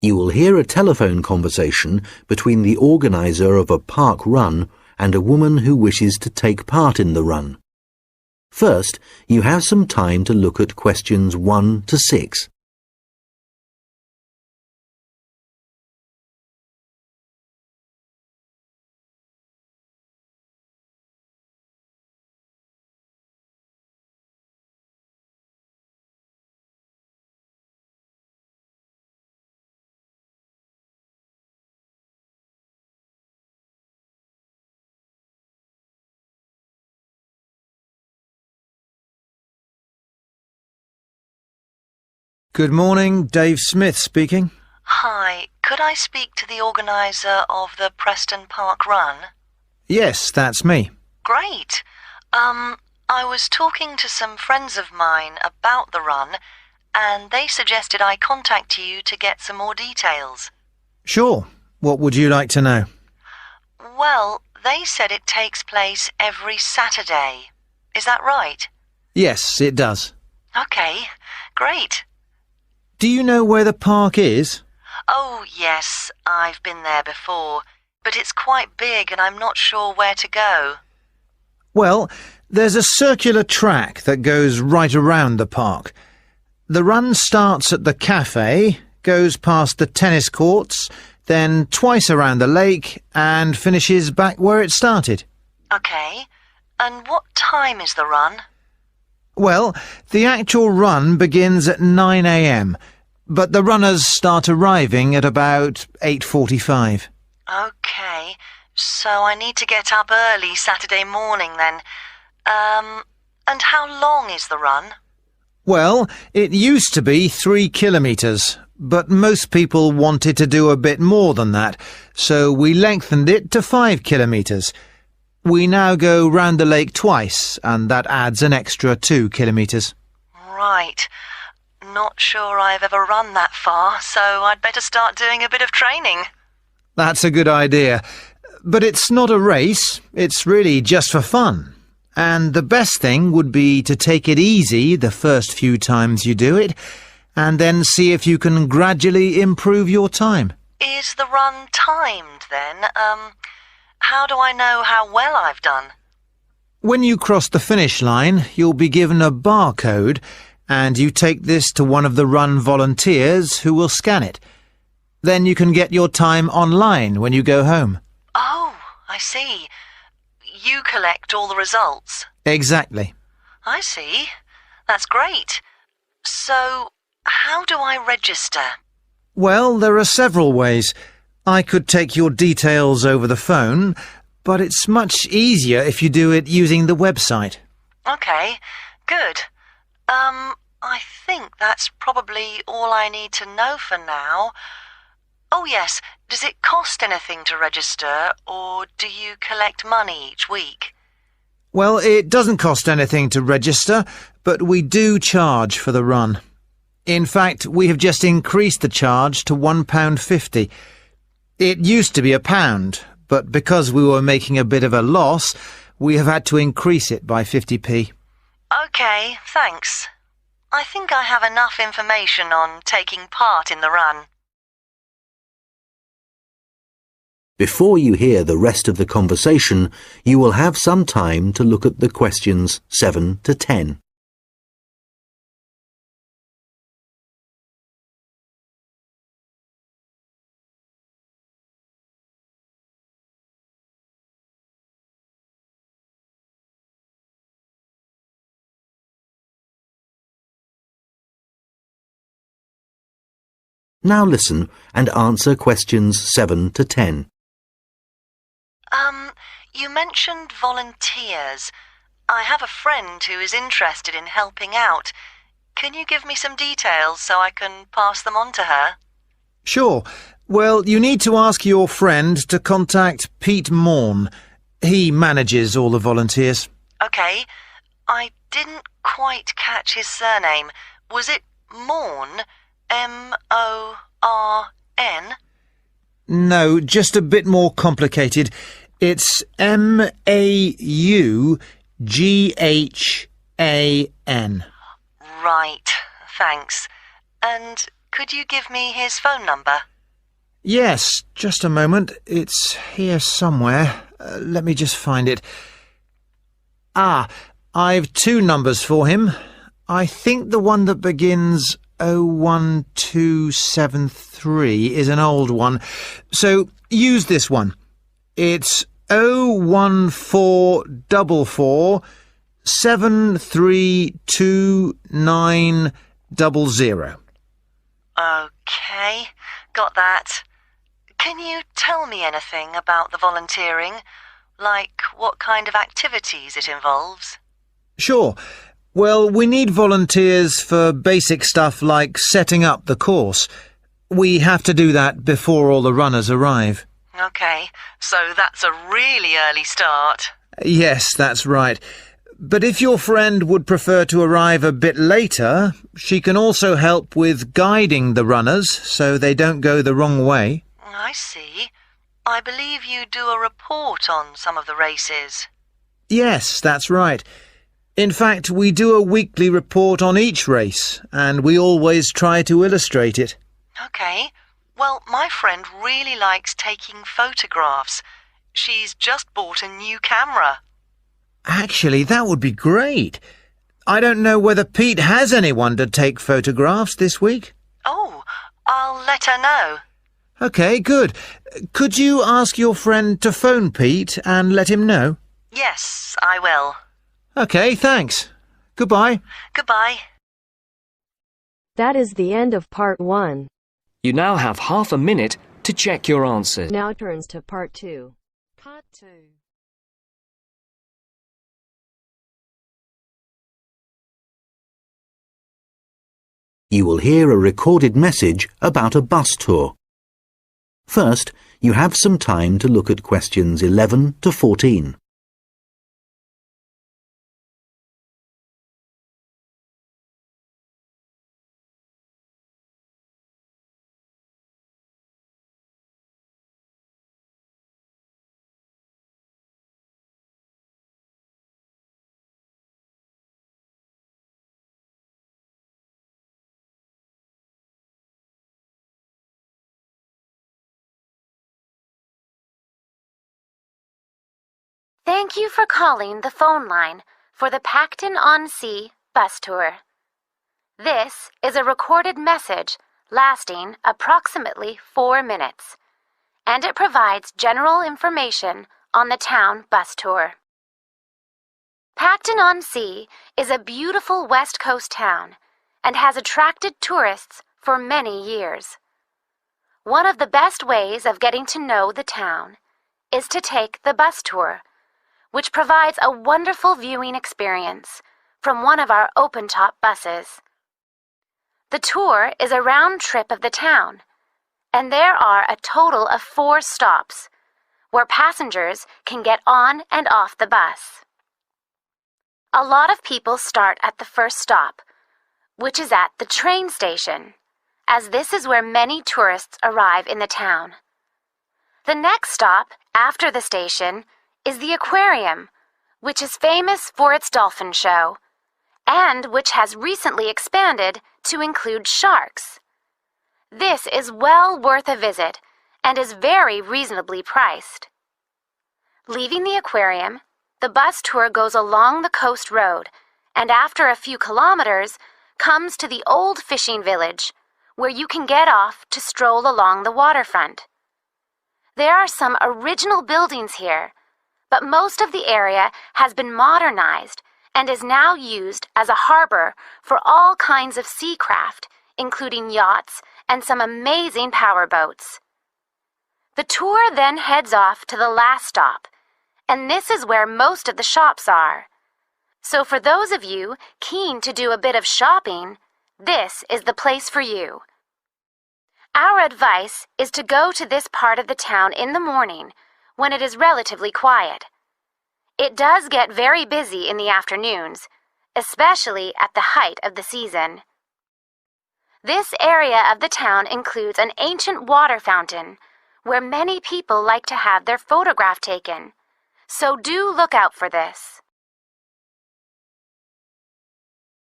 You will hear a telephone conversation between the organiser of a park run and a woman who wishes to take part in the run. First, you have some time to look at questions 1 to 6. Good morning, Dave Smith speaking. Hi, could I speak to the organiser of the Preston Park Run? Yes, that's me. Great. I was talking to some friends of mine about the run, and they suggested I contact you to get some more details. Sure. What would you like to know? Well, they said it takes place every Saturday. Is that right? Yes, it does. Okay, great. Do you know where the park is? Oh, yes, I've been there before, but it's quite big and I'm not sure where to go. Well, there's a circular track that goes right around the park. The run starts at the cafe, goes past the tennis courts, then twice around the lake and finishes back where it started. Okay, and what time is the run? Well, the actual run begins at 9 a.m, but the runners start arriving at about 8:45. Okay, so I need to get up early Saturday morning then. And how long is the run? Well, it used to be 3 kilometres, but most people wanted to do a bit more than that, so we lengthened it to 5 kilometres. We now go round the lake twice, and that adds an extra 2 kilometres. Right. Not sure I've ever run that far, so I'd better start doing a bit of training. That's a good idea. But it's not a race, it's really just for fun. And the best thing would be to take it easy the first few times you do it, and then see if you can gradually improve your time. Is the run timed then? How do I know how well I've done? When you cross the finish line, you'll be given a barcode, and you take this to one of the run volunteers who will scan it. Then you can get your time online when you go home. Oh, I see. You collect all the results. Exactly. I see. That's great. So, how do I register? Well, there are several ways. I could take your details over the phone, but it's much easier if you do it using the website. Okay, good. I think that's probably all I need to know for now. Oh yes, does it cost anything to register, or do you collect money each week? Well, it doesn't cost anything to register, but we do charge for the run. In fact, we have just increased the charge to £1.50. It used to be £1, but because we were making a bit of a loss, we have had to increase it by 50p. Okay, thanks. I think I have enough information on taking part in the run. Before you hear the rest of the conversation, you will have some time to look at the questions 7 to 10. Now listen and answer questions 7 to 10. You mentioned volunteers. I have a friend who is interested in helping out. Can you give me some details so I can pass them on to her? Sure. Well, you need to ask your friend to contact Pete Morn. He manages all the volunteers. Okay. I didn't quite catch his surname. Was it Morn? M-O-R-N? No, just a bit more complicated. It's M-A-U-G-H-A-N. Right, thanks. And could you give me his phone number? Yes, just a moment. It's here somewhere. Let me just find it. Ah, I've two numbers for him. I think the one that begins 01273 is an old one, so use this one. It's 01444 73290. Okay, got that. Can you tell me anything about the volunteering? Like what kind of activities it involves? Sure. Well, we need volunteers for basic stuff like setting up the course. We have to do that before all the runners arrive. Okay, so that's a really early start. Yes, that's right. But if your friend would prefer to arrive a bit later, she can also help with guiding the runners so they don't go the wrong way. I see. I believe you do a report on some of the races. Yes, that's right. In fact, we do a weekly report on each race, and we always try to illustrate it. Okay. Well, my friend really likes taking photographs. She's just bought a new camera. Actually, that would be great. I don't know whether Pete has anyone to take photographs this week. Oh, I'll let her know. OK, good. Could you ask your friend to phone Pete and let him know? Yes, I will. OK, thanks. Goodbye. Goodbye. That is the end of part 1. You now have half a minute to check your answers. Now turns to part 2. Part 2. You will hear a recorded message about a bus tour. First, you have some time to look at questions 11 to 14. Thank you for calling the phone line for the Pacton-on-Sea bus tour. This is a recorded message lasting approximately 4 minutes, and it provides general information on the town bus tour. Pacton-on-Sea is a beautiful West Coast town and has attracted tourists for many years. One of the best ways of getting to know the town is to take the bus tour, which provides a wonderful viewing experience from one of our open-top buses. The tour is a round trip of the town, and there are a total of 4 stops where passengers can get on and off the bus. A lot of people start at the first stop, which is at the train station, as this is where many tourists arrive in the town. The next stop after the station is the aquarium, which is famous for its dolphin show, and which has recently expanded to include sharks. This is well worth a visit and is very reasonably priced. Leaving the aquarium, the bus tour goes along the coast road and after a few kilometers comes to the old fishing village, where you can get off to stroll along the waterfront. There are some original buildings here, but most of the area has been modernized and is now used as a harbor for all kinds of sea craft, including yachts and some amazing powerboats. The tour then heads off to the last stop, and this is where most of the shops are. So for those of you keen to do a bit of shopping, this is the place for you. Our advice is to go to this part of the town in the morning when it is relatively quiet. It does get very busy in the afternoons, especially at the height of the season. This area of the town includes an ancient water fountain where many people like to have their photograph taken, so do look out for this.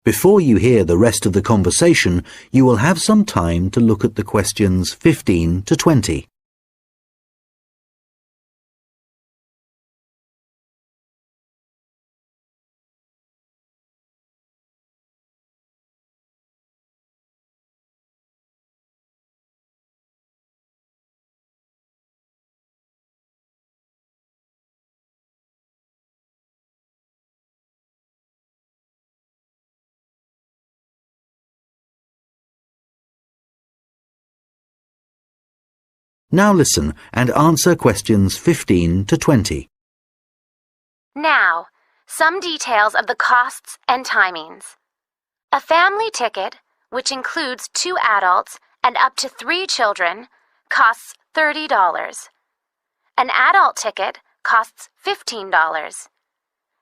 Before you hear the rest of the conversation, you will have some time to look at the questions 15 to 20. Now listen and answer questions 15 to 20. Now, some details of the costs and timings. A family ticket, which includes 2 adults and up to 3 children, costs $30. An adult ticket costs $15.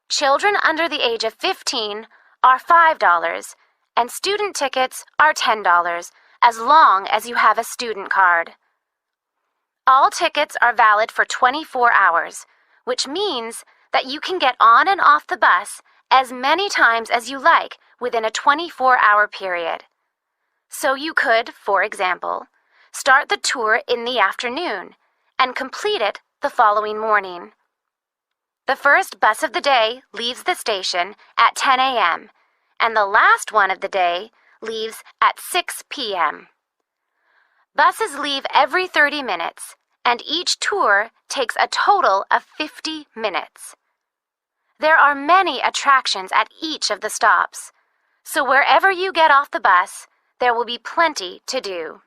Children under the age of 15 are $5, and student tickets are $10, as long as you have a student card. All tickets are valid for 24 hours, which means that you can get on and off the bus as many times as you like within a 24-hour period. So you could, for example, start the tour in the afternoon and complete it the following morning. The first bus of the day leaves the station at 10 a.m., and the last one of the day leaves at 6 p.m. Buses leave every 30 minutes, and each tour takes a total of 50 minutes. There are many attractions at each of the stops, so wherever you get off the bus, there will be plenty to do.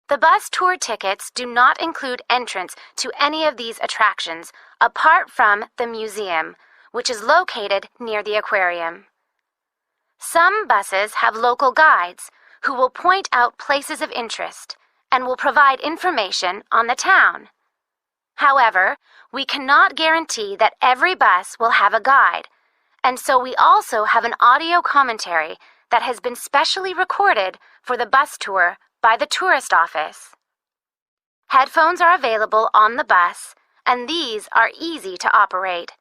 The bus tour tickets do not include entrance to any of these attractions apart from the museum, which is located near the aquarium. Some buses have local guides who will point out places of interest and will provide information on the town. However, we cannot guarantee that every bus will have a guide, and so we also have an audio commentary that has been specially recorded for the bus tour by the tourist office. Headphones are available on the bus, and these are easy to operate.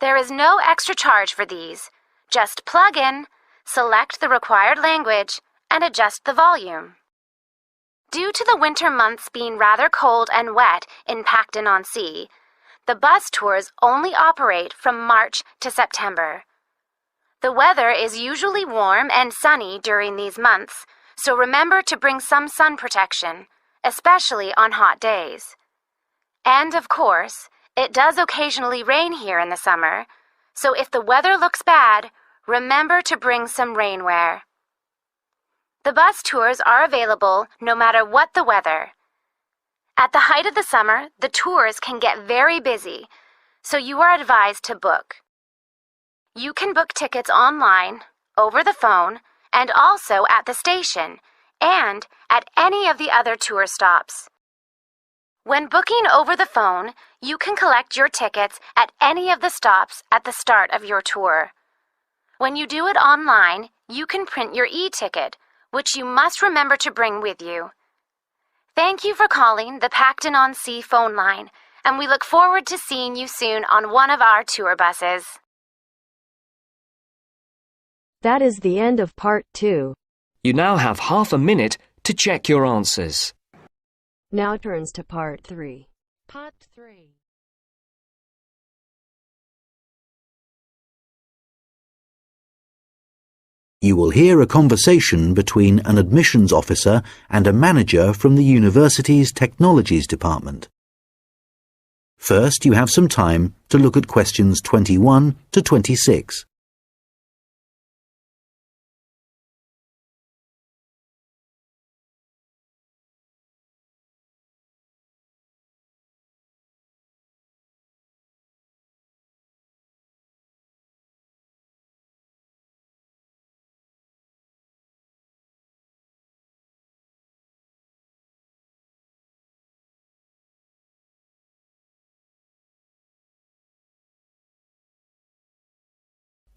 There is no extra charge for these. Just plug in, select the required language, and adjust the volume. Due to the winter months being rather cold and wet in Pacton-on-Sea, the bus tours only operate from March to September. The weather is usually warm and sunny during these months, so remember to bring some sun protection, especially on hot days. And of course, it does occasionally rain here in the summer, so if the weather looks bad, remember to bring some rainwear. The bus tours are available no matter what the weather. At the height of the summer, the tours can get very busy, so you are advised to book. You can book tickets online, over the phone, and also at the station, and at any of the other tour stops. When booking over the phone, you can collect your tickets at any of the stops at the start of your tour. When you do it online, you can print your e-ticket, which you must remember to bring with you. Thank you for calling the Pacton-on-Sea phone line, and we look forward to seeing you soon on one of our tour buses. That is the end of part 2. You now have half a minute to check your answers. Now turns to part 3. Part 3. You will hear a conversation between an admissions officer and a manager from the university's technologies department. First, you have some time to look at questions 21 to 26.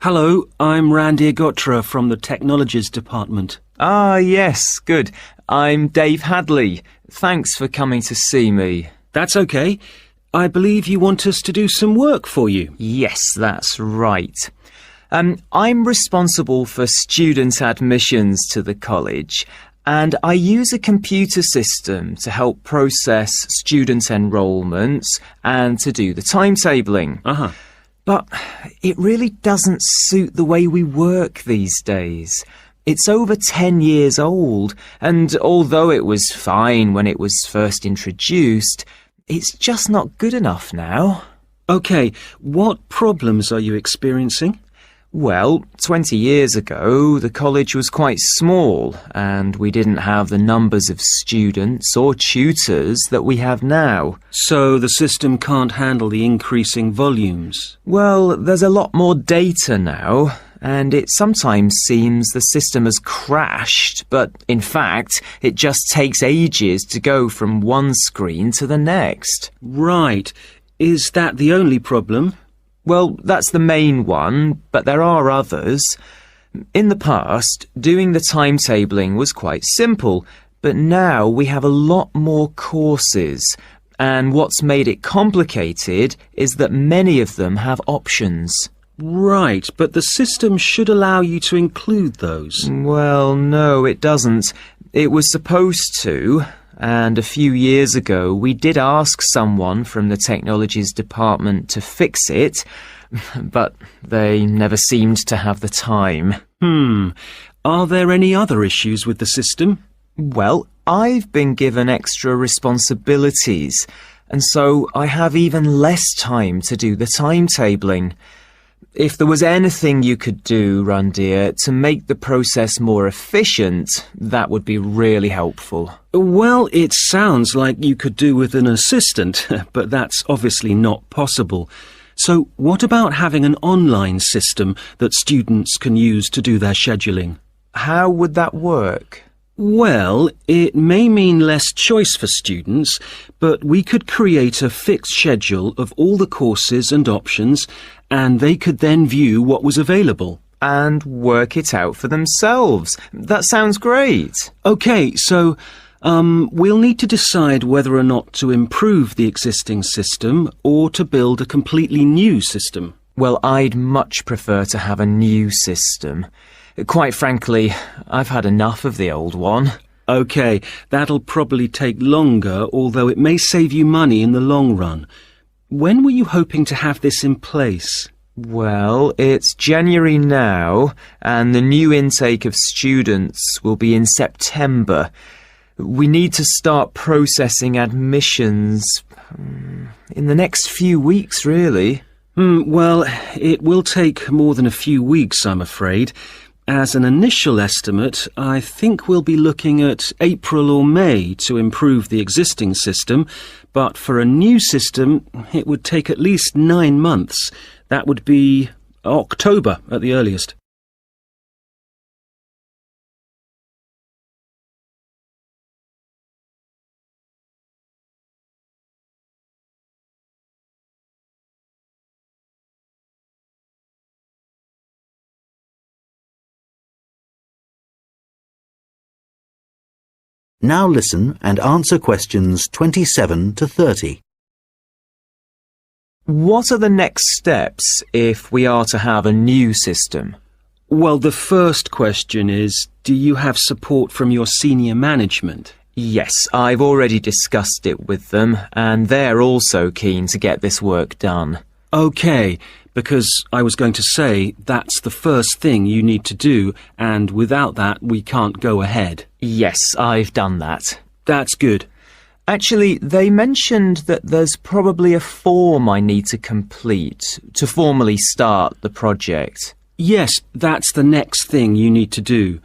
Hello, I'm Randy Agotra from the Technologies Department. Ah, yes, good. I'm Dave Hadley. Thanks for coming to see me. That's okay. I believe you want us to do some work for you. Yes, that's right. I'm responsible for student admissions to the college, and I use a computer system to help process student enrolments and to do the timetabling. But it really doesn't suit the way we work these days. It's over 10 years old, and although it was fine when it was first introduced, it's just not good enough now. Okay, what problems are you experiencing? Well, 20 years ago, the college was quite small, and we didn't have the numbers of students or tutors that we have now. So the system can't handle the increasing volumes? Well, there's a lot more data now, and it sometimes seems the system has crashed, but in fact, it just takes ages to go from one screen to the next. Right. Is that the only problem? Well, that's the main one, but there are others. In the past, doing the timetabling was quite simple, but now we have a lot more courses, and what's made it complicated is that many of them have options. Right, but the system should allow you to include those. Well, no, it doesn't. It was supposed to, and a few years ago we did ask someone from the technologies department to fix it, but they never seemed to have the time. Are there any other issues with the system? Well, I've been given extra responsibilities, and so I have even less time to do the timetabling. If there was anything you could do, Randir, to make the process more efficient, that would be really helpful. Well, it sounds like you could do with an assistant, but that's obviously not possible. So what about having an online system that students can use to do their scheduling? How would that work? Well, it may mean less choice for students, but we could create a fixed schedule of all the courses and options, and they could then view what was available. And work it out for themselves. That sounds great. OK, so we'll need to decide whether or not to improve the existing system or to build a completely new system. Well, I'd much prefer to have a new system. Quite frankly, I've had enough of the old one. OK, that'll probably take longer, although it may save you money in the long run. When were you hoping to have this in place? Well, it's January now, and the new intake of students will be in September. We need to start processing admissions in the next few weeks, really. Well, it will take more than a few weeks, I'm afraid. As an initial estimate, I think we'll be looking at April or May to improve the existing system, but for a new system, it would take at least 9 months. That would be October at the earliest. Now listen and answer questions 27 to 30. What are the next steps if we are to have a new system? Well, the first question is, do you have support from your senior management? Yes, I've already discussed it with them, and they're also keen to get this work done. OK, because I was going to say that's the first thing you need to do, and without that we can't go ahead. Yes, I've done that. That's good. Actually, they mentioned that there's probably a form I need to complete to formally start the project. Yes, that's the next thing you need to do.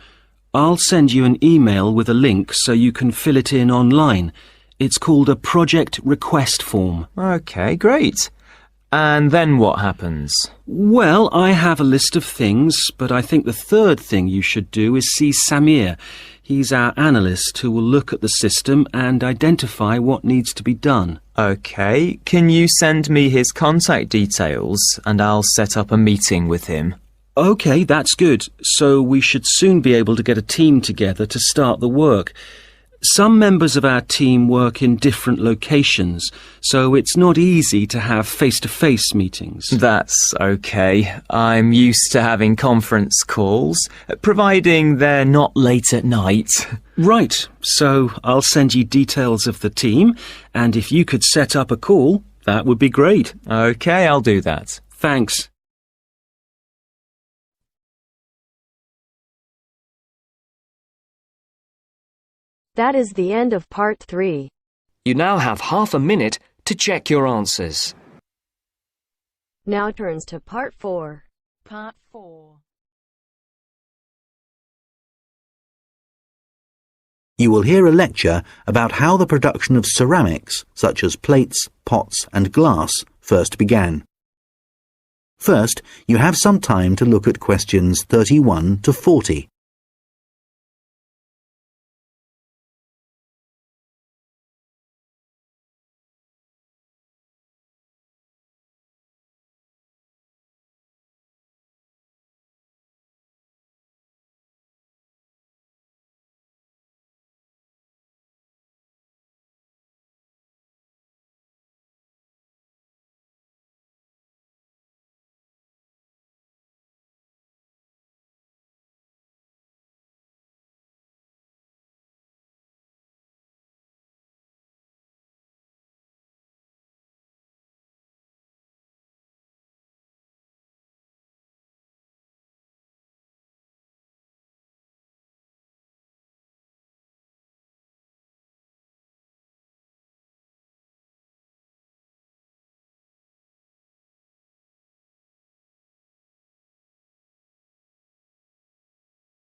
I'll send you an email with a link so you can fill it in online. It's called a project request form. OK, great. And then what happens? Well, I have a list of things, but I think the third thing you should do is see Samir. He's our analyst who will look at the system and identify what needs to be done. OK, can you send me his contact details and I'll set up a meeting with him? OK, that's good. So we should soon be able to get a team together to start the work. Some members of our team work in different locations, so it's not easy to have face-to-face meetings. That's okay. I'm used to having conference calls, providing they're not late at night. Right, so I'll send you details of the team, and if you could set up a call, that would be great. Okay, I'll do that. Thanks. That is the end of part 3. You now have half a minute to check your answers. Now turns to part 4. Part 4. You will hear a lecture about how the production of ceramics, such as plates, pots and glass, first began. First, you have some time to look at questions 31 to 40.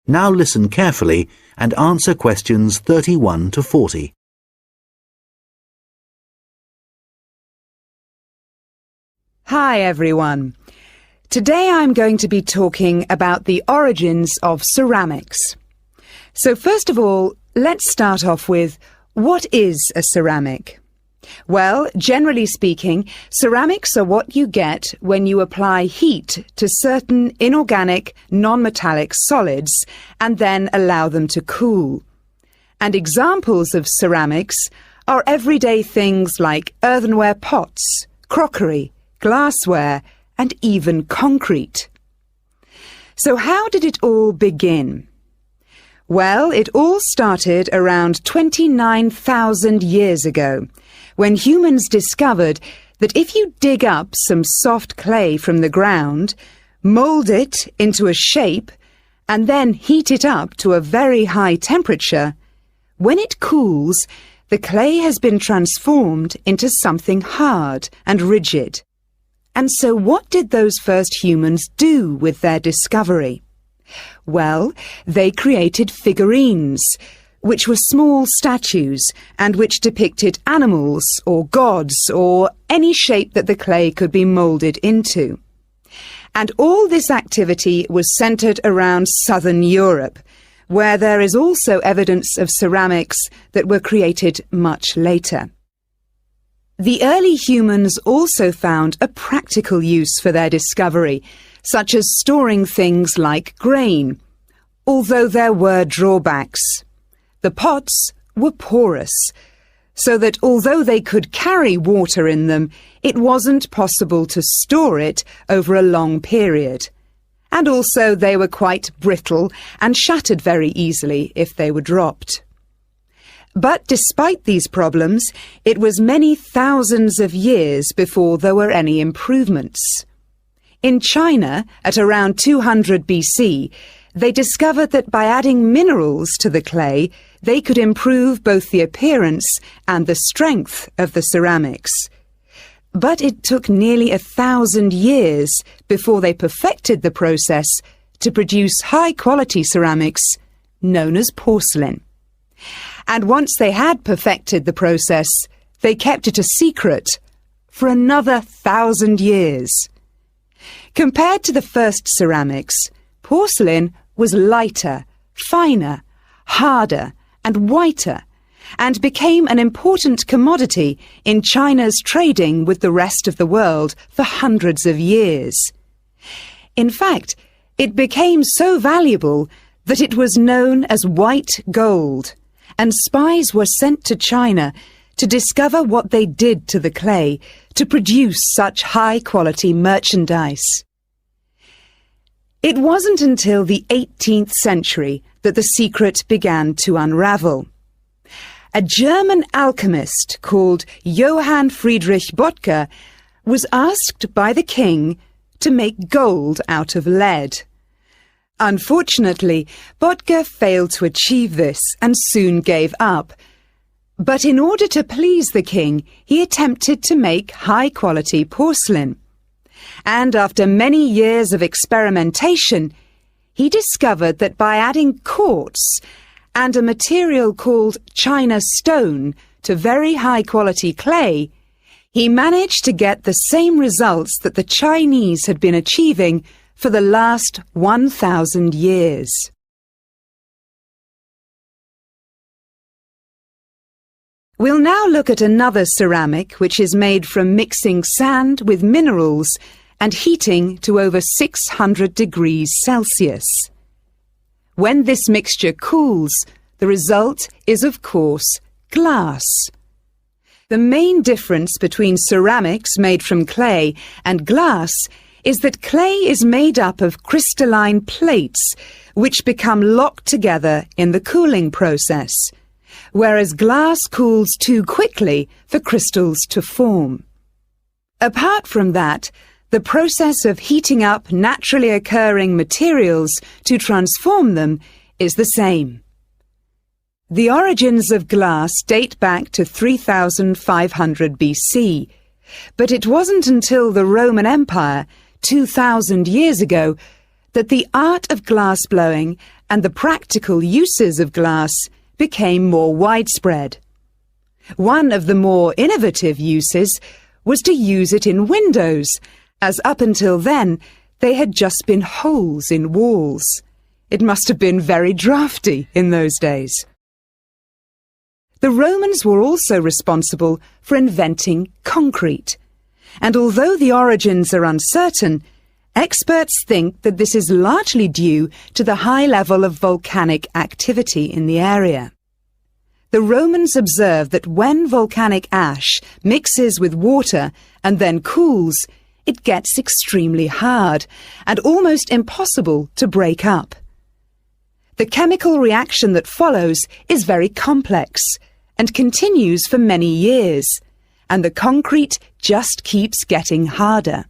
Now listen carefully and answer questions 31 to 40. Hi everyone. Today I'm going to be talking about the origins of ceramics. So first of all, let's start off with, what is a ceramic? Well, generally speaking, ceramics are what you get when you apply heat to certain inorganic, non-metallic solids and then allow them to cool. And examples of ceramics are everyday things like earthenware pots, crockery, glassware, and even concrete. So how did it all begin? Well, it all started around 29,000 years ago, when humans discovered that if you dig up some soft clay from the ground, mould it into a shape, and then heat it up to a very high temperature, when it cools, the clay has been transformed into something hard and rigid. And so what did those first humans do with their discovery? Well, they created figurines, which were small statues and which depicted animals or gods or any shape that the clay could be moulded into. And all this activity was centred around southern Europe, where there is also evidence of ceramics that were created much later. The early humans also found a practical use for their discovery, such as storing things like grain, although there were drawbacks. The pots were porous, so that although they could carry water in them, it wasn't possible to store it over a long period. And also they were quite brittle and shattered very easily if they were dropped. But despite these problems, it was many thousands of years before there were any improvements. In China, at around 200 BC, they discovered that by adding minerals to the clay, they could improve both the appearance and the strength of the ceramics. But it took nearly 1,000 years before they perfected the process to produce high-quality ceramics known as porcelain. And once they had perfected the process, they kept it a secret for another 1,000 years. Compared to the first ceramics, porcelain was lighter, finer, harder, and whiter, and became an important commodity in China's trading with the rest of the world for hundreds of years. In fact, it became so valuable that it was known as white gold, and spies were sent to China to discover what they did to the clay to produce such high-quality merchandise. It wasn't until the 18th century that the secret began to unravel. A German alchemist called Johann Friedrich Böttger was asked by the king to make gold out of lead. Unfortunately, Böttger failed to achieve this and soon gave up. But in order to please the king, he attempted to make high-quality porcelain. And after many years of experimentation, he discovered that by adding quartz and a material called China stone to very high-quality clay, he managed to get the same results that the Chinese had been achieving for the last 1,000 years. We'll now look at another ceramic which is made from mixing sand with minerals and heating to over 600 degrees Celsius. When this mixture cools, the result is, of course, glass. The main difference between ceramics made from clay and glass is that clay is made up of crystalline plates which become locked together in the cooling process, whereas glass cools too quickly for crystals to form. Apart from that, the process of heating up naturally occurring materials to transform them is the same. The origins of glass date back to 3500 BC, but it wasn't until the Roman Empire, 2,000 years ago, that the art of glass blowing and the practical uses of glass became more widespread. One of the more innovative uses was to use it in windows, as up until then they had just been holes in walls. It must have been very drafty in those days. The Romans were also responsible for inventing concrete, and although the origins are uncertain, experts think that this is largely due to the high level of volcanic activity in the area. The Romans observed that when volcanic ash mixes with water and then cools, it gets extremely hard and almost impossible to break up. The chemical reaction that follows is very complex and continues for many years, and the concrete just keeps getting harder.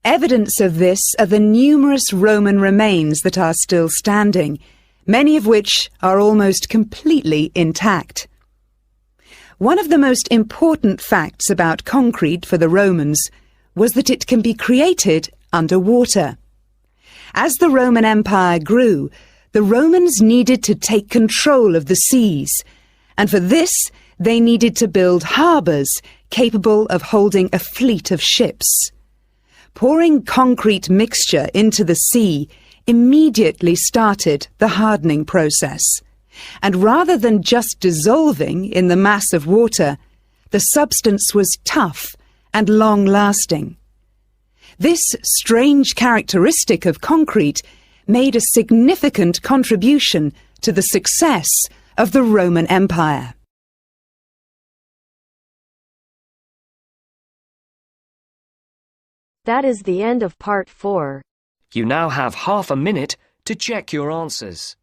Evidence of this are the numerous Roman remains that are still standing, many of which are almost completely intact. One of the most important facts about concrete for the Romans was that it can be created underwater. As the Roman Empire grew, the Romans needed to take control of the seas, and for this they needed to build harbours capable of holding a fleet of ships. Pouring concrete mixture into the sea immediately started the hardening process, and rather than just dissolving in the mass of water, the substance was tough and long-lasting. This strange characteristic of concrete made a significant contribution to the success of the Roman Empire. That is the end of part 4. You now have half a minute to check your answers.